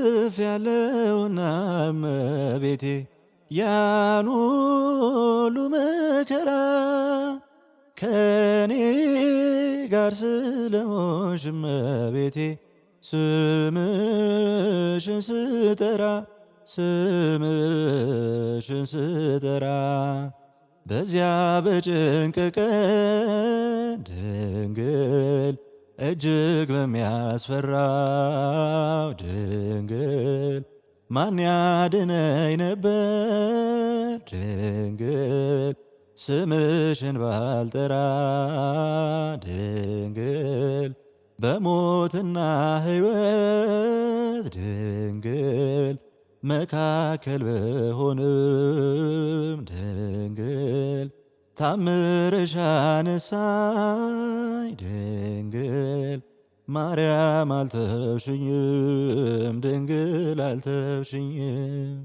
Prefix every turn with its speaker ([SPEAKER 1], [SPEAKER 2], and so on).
[SPEAKER 1] አልፌያለሁና እመቤቴ ያን ሁሉ መከራ ከኔ ጋር ስለሆንሽ እመቤቴ ስምሽን ስጠራ ስምሽን ስጠራ በዚያ በጭንቅ ቀን ድንግል እጅግ በሚያስፈራው ድንግል ማን ያድነኝ ነበር ድንግል ስምሽን ባልጠራ ድንግል በሞትና ሕይወት ድንግል መካከል ብሆንም ድንግል ታምርሽ አነሳኝ ድንግል ማርያም አልተውሽኝም ድንግል አልተውሽኝም።